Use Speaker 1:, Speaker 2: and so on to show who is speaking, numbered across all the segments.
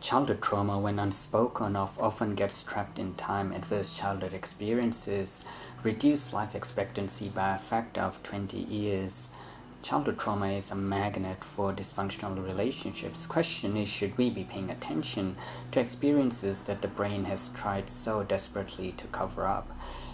Speaker 1: Childhood trauma, when unspoken of, often gets trapped in time. Adverse childhood experiences reduce life expectancy by a factor of 20 years. Childhood trauma is a magnet for dysfunctional relationships. Question is, should we be paying attention to experiences that the brain has tried so desperately to cover up?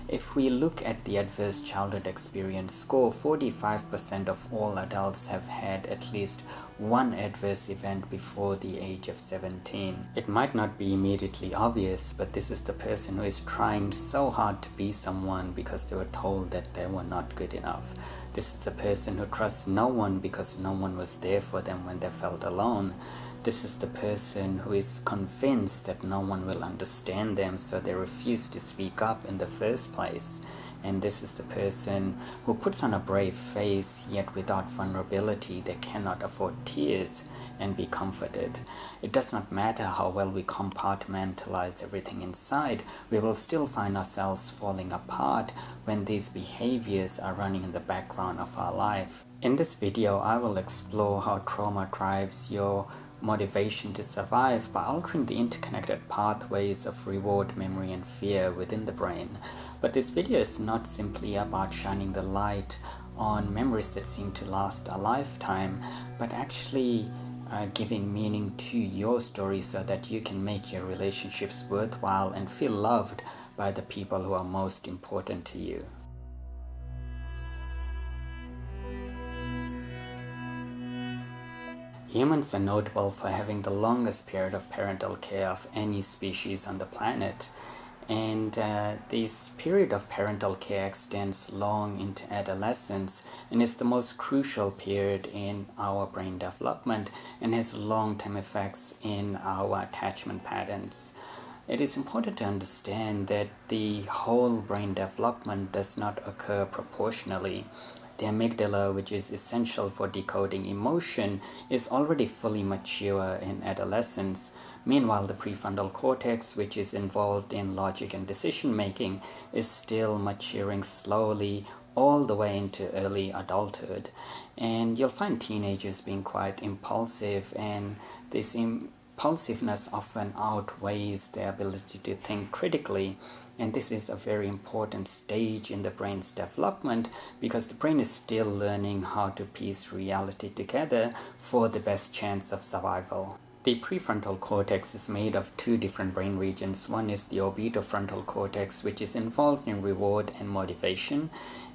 Speaker 1: If we look at the adverse childhood experience score, 45% of all adults have had at least one adverse event before the age of 17. It might not be immediately obvious, but this is the person who is trying so hard to be someone because they were told that they were not good enough. This is the person who trusts no one because no one was there for them when they felt alone. This is the person who is convinced that no one will understand them, so they refuse to speak up in the first place. And this is the person who puts on a brave face, yet without vulnerability they cannot afford tears and be comforted. It does not matter how well we compartmentalize everything inside, we will still find ourselves falling apart when these behaviors are running in the background of our life. In this video, I will explore how trauma drives your motivation to survive by altering the interconnected pathways of reward, memory, and fear within the brain. But this video is not simply about shining the light on memories that seem to last a lifetime, but actually giving meaning to your story so that you can make your relationships worthwhile and feel loved by the people who are most important to you. Humans are notable for having the longest period of parental care of any species on the planet, and this period of parental care extends long into adolescence and is the most crucial period in our brain development and has long-term effects in our attachment patterns. It is important to understand that the whole brain development does not occur proportionally. The amygdala, which is essential for decoding emotion, is already fully mature in adolescence. Meanwhile, the prefrontal cortex, which is involved in logic and decision making, is still maturing slowly all the way into early adulthood. And you'll find teenagers being quite impulsive, and this impulsiveness often outweighs their ability to think critically. And this is a very important stage in the brain's development because the brain is still learning how to piece reality together for the best chance of survival. The prefrontal cortex is made of two different brain regions. One is the orbitofrontal cortex, which is involved in reward and motivation.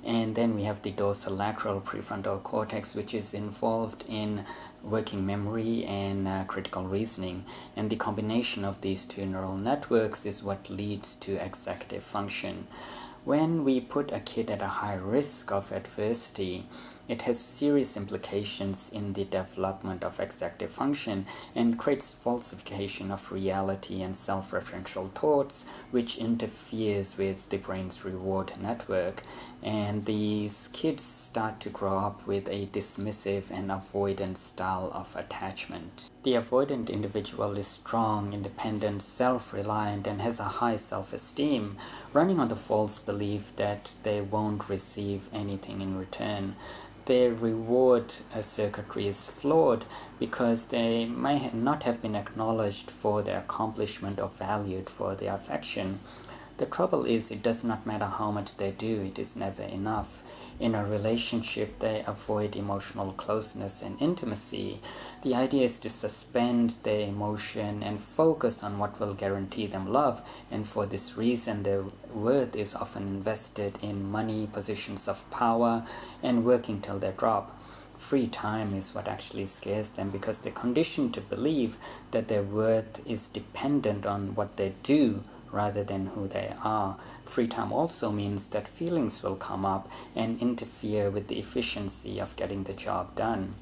Speaker 1: And then we have the dorsolateral prefrontal cortex, which is involved in working memory and critical reasoning. And the combination of these two neural networks is what leads to executive function. When we put a kid at a high risk of adversity, it has serious implications in the development of executive function and creates falsification of reality and self-referential thoughts, which interferes with the brain's reward network. And these kids start to grow up with a dismissive and avoidant style of attachment. The avoidant individual is strong, independent, self-reliant, and has a high self-esteem, running on the false belief that they won't receive anything in return. Their reward circuitry is flawed because they may not have been acknowledged for their accomplishment or valued for their affection. The trouble is, it does not matter how much they do, it is never enough. In a relationship, they avoid emotional closeness and intimacy. The idea is to suspend their emotion and focus on what will guarantee them love, and for this reason their worth is often invested in money, positions of power, and working till they drop. Free time is what actually scares them because they're conditioned to believe that their worth is dependent on what they do rather than who they are. Free time also means that feelings will come up and interfere with the efficiency of getting the job done.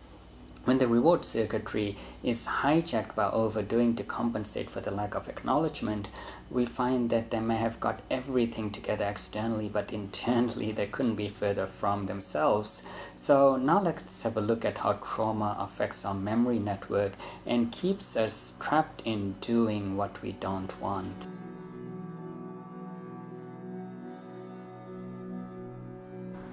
Speaker 1: When the reward circuitry is hijacked by overdoing to compensate for the lack of acknowledgement, we find that they may have got everything together externally, but internally they couldn't be further from themselves. So now let's have a look at how trauma affects our memory network and keeps us trapped in doing what we don't want.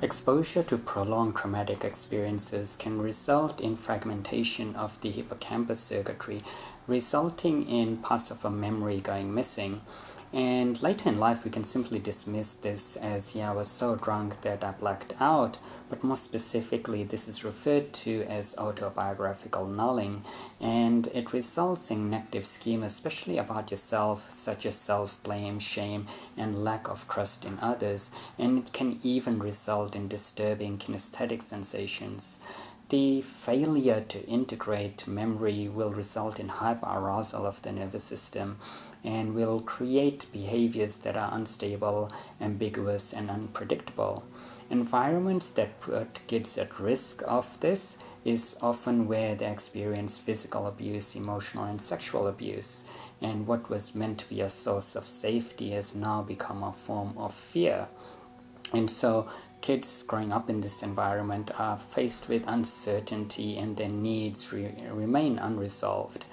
Speaker 1: Exposure to prolonged traumatic experiences can result in fragmentation of the hippocampus circuitry, resulting in parts of a memory going missing. And later in life, we can simply dismiss this as, yeah, I was so drunk that I blacked out. But more specifically, this is referred to as autobiographical nulling, and it results in negative schema, especially about yourself, such as self-blame, shame, and lack of trust in others. And it can even result in disturbing kinesthetic sensations. The failure to integrate memory will result in hyperarousal of the nervous system and will create behaviors that are unstable, ambiguous, and unpredictable. Environments that put kids at risk of this is often where they experience physical abuse, emotional and sexual abuse, and what was meant to be a source of safety has now become a form of fear. And so kids growing up in this environment are faced with uncertainty and their needs remain unresolved.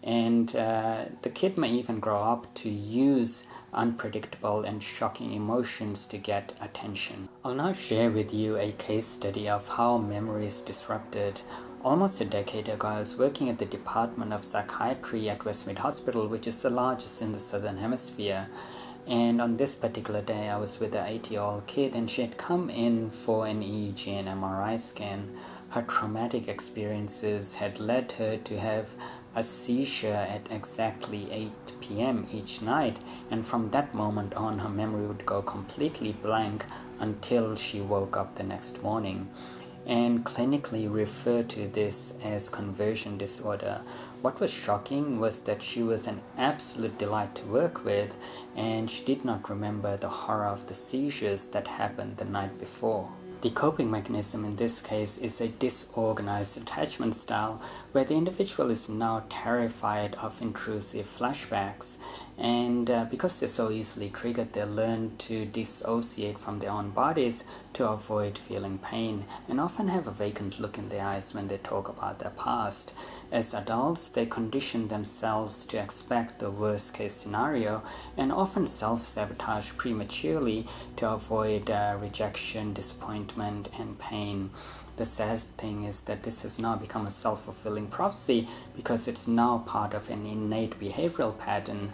Speaker 1: And the kid may even grow up to use unpredictable and shocking emotions to get attention. I'll now share with you a case study of how memory is disrupted. Almost a decade ago, I was working at the Department of Psychiatry at Westmead Hospital, which is the largest in the Southern Hemisphere. And on this particular day, I was with an 8-year-old kid, and she had come in for an EEG and MRI scan. Her traumatic experiences had led her to have a seizure at exactly 8 p.m. each night, and from that moment on, her memory would go completely blank until she woke up the next morning. And clinically refer to this as conversion disorder. What was shocking was that she was an absolute delight to work with, and she did not remember the horror of the seizures that happened the night before. The coping mechanism in this case is a disorganized attachment style where the individual is now terrified of intrusive flashbacks, and because they're so easily triggered, they learn to dissociate from their own bodies to avoid feeling pain, and often have a vacant look in their eyes when they talk about their past. As adults, they condition themselves to expect the worst case scenario and often self-sabotage prematurely to avoid rejection, disappointment, and pain. The sad thing is that this has now become a self-fulfilling prophecy because it's now part of an innate behavioral pattern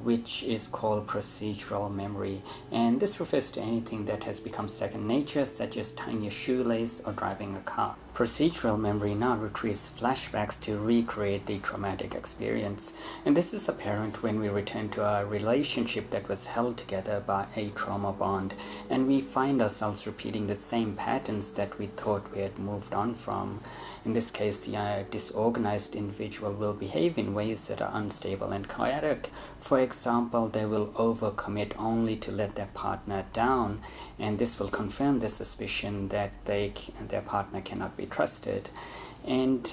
Speaker 1: which is called procedural memory, and this refers to anything that has become second nature, such as tying your shoelace or driving a car. Procedural memory now retrieves flashbacks to recreate the traumatic experience, and this is apparent when we return to a relationship that was held together by a trauma bond, and we find ourselves repeating the same patterns that we thought we had moved on from. In this case, the disorganized individual will behave in ways that are unstable and chaotic. For example, they will overcommit only to let their partner down, and this will confirm the suspicion that their partner cannot be trusted. And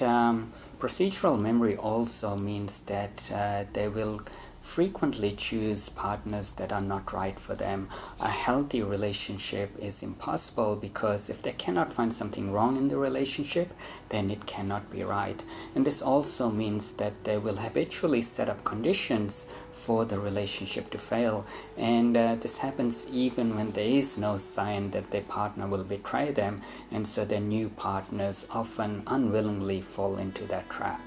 Speaker 1: procedural memory also means that they will frequently choose partners that are not right for them. A healthy relationship is impossible because if they cannot find something wrong in the relationship, then it cannot be right. And this also means that they will habitually set up conditions for the relationship to fail. And this happens even when there is no sign that their partner will betray them, and so their new partners often unwillingly fall into that trap.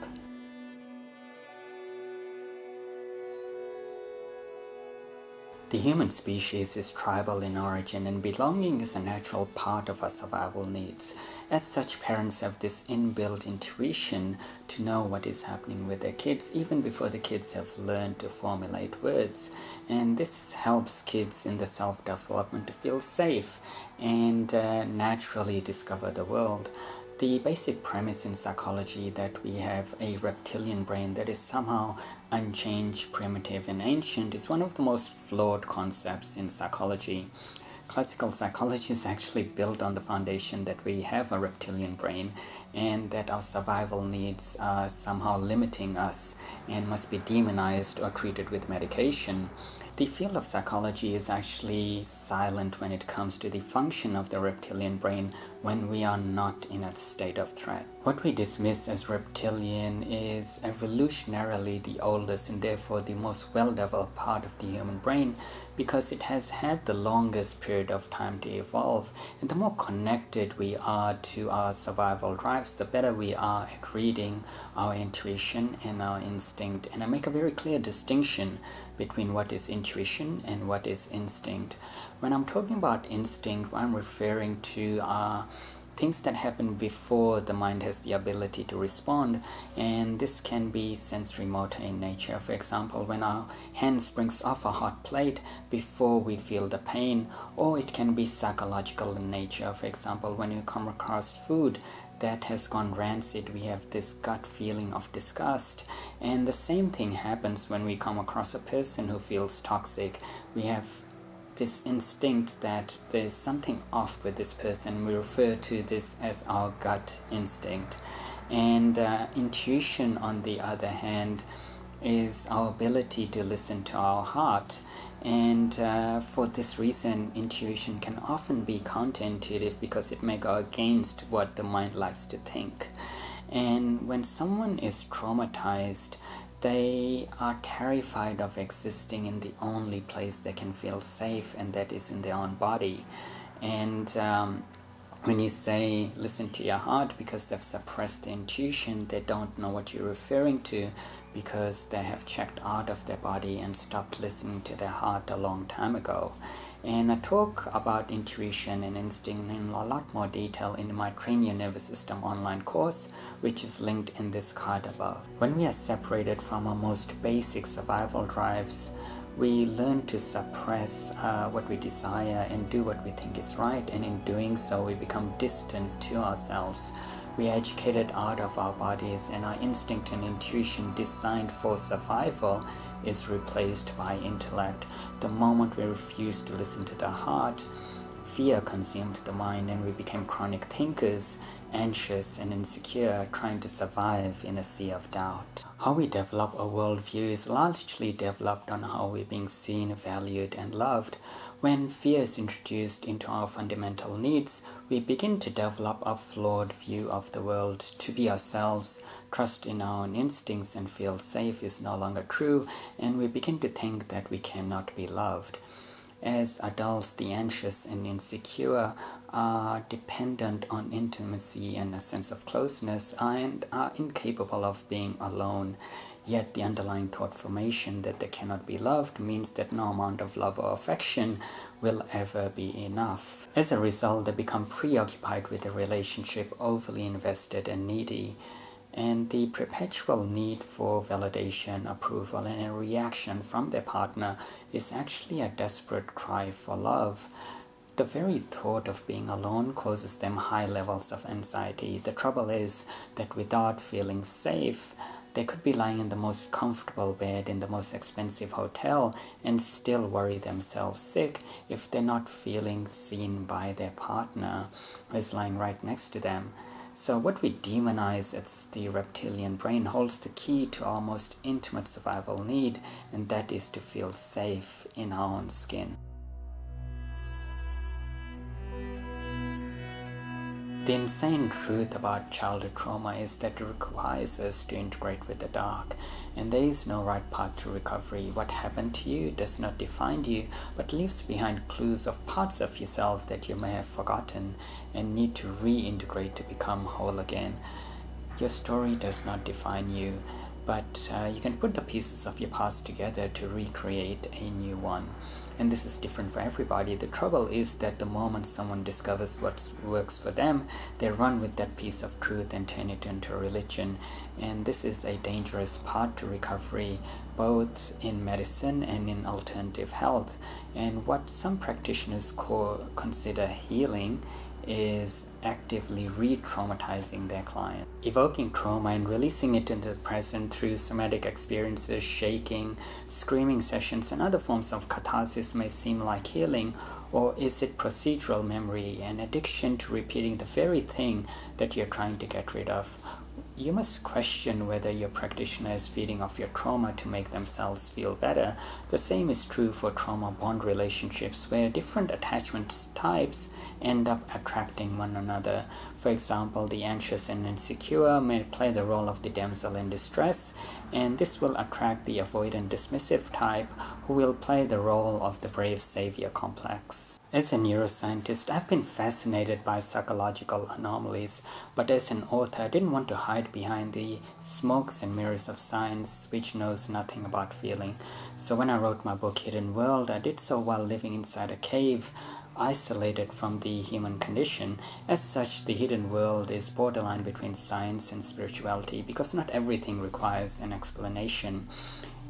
Speaker 1: The human species is tribal in origin, and belonging is a natural part of our survival needs. As such, parents have this inbuilt intuition to know what is happening with their kids even before the kids have learned to formulate words. And this helps kids in the self-development to feel safe and naturally discover the world. The basic premise in psychology that we have a reptilian brain that is somehow unchanged, primitive, and ancient is one of the most flawed concepts in psychology. Classical psychology is actually built on the foundation that we have a reptilian brain, and that our survival needs are somehow limiting us and must be demonized or treated with medication. The field of psychology is actually silent when it comes to the function of the reptilian brain when we are not in a state of threat. What we dismiss as reptilian is evolutionarily the oldest and therefore the most well-developed part of the human brain, because it has had the longest period of time to evolve. And the more connected we are to our survival drives, the better we are at reading our intuition and our instinct. And I make a very clear distinction between what is intuition and what is instinct. When I'm talking about instinct, I'm referring to things that happen before the mind has the ability to respond, and this can be sensory motor in nature. For example, when our hand springs off a hot plate before we feel the pain, or it can be psychological in nature. For example, when you come across food that has gone rancid, we have this gut feeling of disgust. And the same thing happens when we come across a person who feels toxic. We have this instinct that there's something off with this person. We refer to this as our gut instinct. And intuition, on the other hand, is our ability to listen to our heart. And for this reason, intuition can often be counterintuitive because it may go against what the mind likes to think. And when someone is traumatized, they are terrified of existing in the only place they can feel safe, and that is in their own body. And when you say listen to your heart, because they've suppressed the intuition, they don't know what you're referring to, because they have checked out of their body and stopped listening to their heart a long time ago. And I talk about intuition and instinct in a lot more detail in my Train Your Nervous System online course, which is linked in this card above. When we are separated from our most basic survival drives, we learn to suppress what we desire and do what we think is right, and in doing so we become distant to ourselves. We are educated out of our bodies, and our instinct and intuition designed for survival is replaced by intellect. The moment we refuse to listen to the heart, fear consumed the mind, and we became chronic thinkers, anxious and insecure, trying to survive in a sea of doubt. How we develop a worldview is largely developed on how we're being seen, valued, and loved. When fear is introduced into our fundamental needs, we begin to develop a flawed view of the world. To be ourselves, trust in our own instincts, and feel safe is no longer true, and we begin to think that we cannot be loved. As adults, the anxious and insecure are dependent on intimacy and a sense of closeness and are incapable of being alone. Yet the underlying thought formation that they cannot be loved means that no amount of love or affection will ever be enough. As a result, they become preoccupied with a relationship, overly invested and needy. And the perpetual need for validation, approval, and a reaction from their partner is actually a desperate cry for love. The very thought of being alone causes them high levels of anxiety. The trouble is that without feeling safe, they could be lying in the most comfortable bed in the most expensive hotel and still worry themselves sick if they're not feeling seen by their partner who is lying right next to them. So what we demonize as the reptilian brain holds the key to our most intimate survival need, and that is to feel safe in our own skin. The insane truth about childhood trauma is that it requires us to integrate with the dark, and there is no right path to recovery. What happened to you does not define you, but leaves behind clues of parts of yourself that you may have forgotten and need to reintegrate to become whole again. Your story does not define you, but you can put the pieces of your past together to recreate a new one. And this is different for everybody. The trouble is that the moment someone discovers what works for them, they run with that piece of truth and turn it into a religion. And this is a dangerous path to recovery, both in medicine and in alternative health. And what some practitioners consider healing is actively re-traumatizing their client. Evoking trauma and releasing it into the present through somatic experiences, shaking, screaming sessions, and other forms of catharsis may seem like healing, Or is it procedural memory, an addiction to repeating the very thing that you're trying to get rid of? You must question whether your practitioner is feeding off your trauma to make themselves feel better. The same is true for trauma bond relationships, where different attachment types end up attracting one another. For example, the anxious and insecure may play the role of the damsel in distress, and this will attract the avoidant dismissive type, who will play the role of the brave savior complex. As a neuroscientist, I've been fascinated by psychological anomalies, but as an author, I didn't want to hide behind the smokes and mirrors of science, which knows nothing about feeling. So when I wrote my book, Hidden World, I did so while living inside a cave, isolated from the human condition. As such, the hidden world is borderline between science and spirituality, because not everything requires an explanation.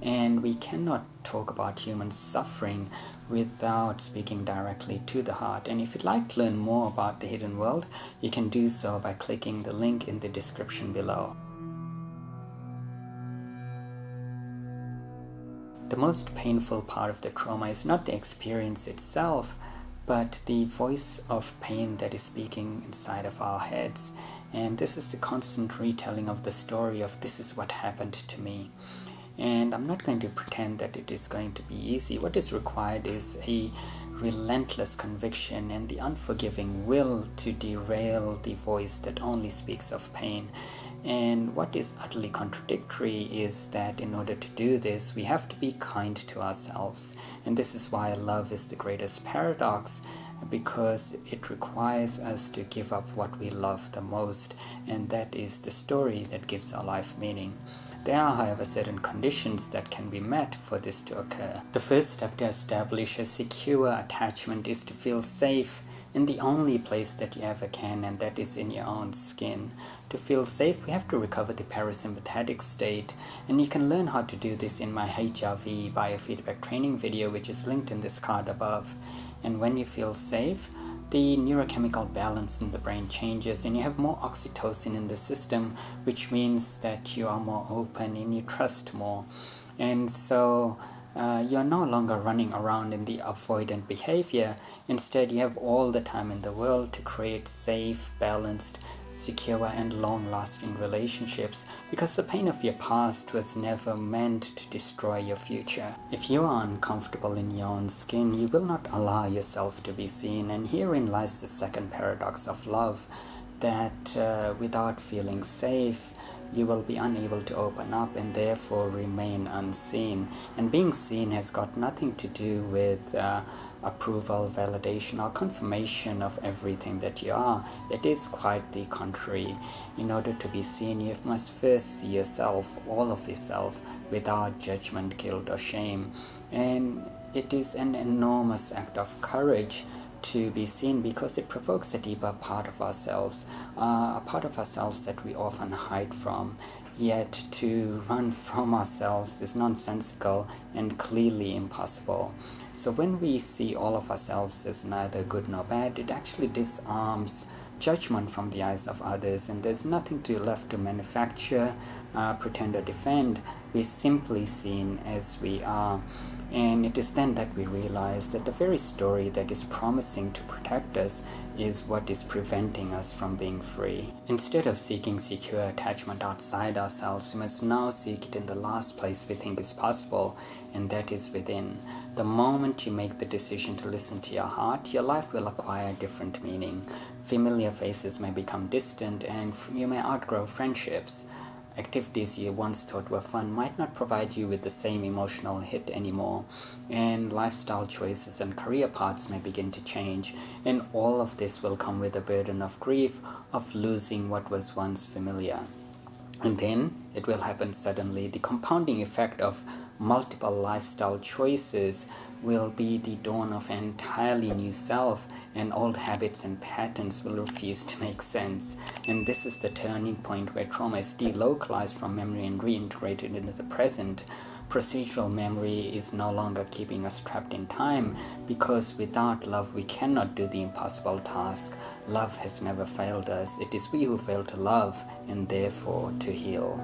Speaker 1: And we cannot talk about human suffering without speaking directly to the heart. And if you'd like to learn more about the hidden world, you can do so by clicking the link in the description below. The most painful part of the trauma is not the experience itself, but the voice of pain that is speaking inside of our heads. And this is the constant retelling of the story of this is what happened to me. And I'm not going to pretend that it is going to be easy. What is required is a relentless conviction and the unforgiving will to derail the voice that only speaks of pain. And what is utterly contradictory is that in order to do this, we have to be kind to ourselves. And this is why love is the greatest paradox, because it requires us to give up what we love the most, and that is the story that gives our life meaning. There are, however, certain conditions that can be met for this to occur. The first step to establish a secure attachment is to feel safe in the only place that you ever can, and that is in your own skin. To feel safe, we have to recover the parasympathetic state, and you can learn how to do this in my HRV biofeedback training video, which is linked in this card above. And when you feel safe, the neurochemical balance in the brain changes and you have more oxytocin in the system, which means that you are more open and you trust more. And so you're no longer running around in the avoidant behavior. Instead, you have all the time in the world to create safe, balanced, secure and long-lasting relationships, because the pain of your past was never meant to destroy your future. If you are uncomfortable in your own skin, you will not allow yourself to be seen, and herein lies the second paradox of love, that without feeling safe, you will be unable to open up and therefore remain unseen. And being seen has got nothing to do with approval, validation, or confirmation of everything that you are. It is quite the contrary. In order to be seen, you must first see yourself, all of yourself, without judgment, guilt, or shame. And it is an enormous act of courage to be seen, because it provokes a deeper part of ourselves, a part of ourselves that we often hide from. Yet to run from ourselves is nonsensical and clearly impossible. So when we see all of ourselves as neither good nor bad, it actually disarms judgment from the eyes of others, and there's nothing left to manufacture, pretend, or defend. We're simply seen as we are. And it is then that we realize that the very story that is promising to protect us is what is preventing us from being free. Instead of seeking secure attachment outside ourselves, we must now seek it in the last place we think is possible, and that is within. The moment you make the decision to listen to your heart, your life will acquire different meaning. Familiar faces may become distant, and you may outgrow friendships. Activities you once thought were fun might not provide you with the same emotional hit anymore, and lifestyle choices and career paths may begin to change, and all of this will come with a burden of grief of losing what was once familiar. And then it will happen suddenly. The compounding effect of multiple lifestyle choices will be the dawn of an entirely new self, and old habits and patterns will refuse to make sense. And this is the turning point where trauma is delocalized from memory and reintegrated into the present. Procedural memory is no longer keeping us trapped in time, because without love we cannot do the impossible task. Love has never failed us. It is we who fail to love and therefore to heal.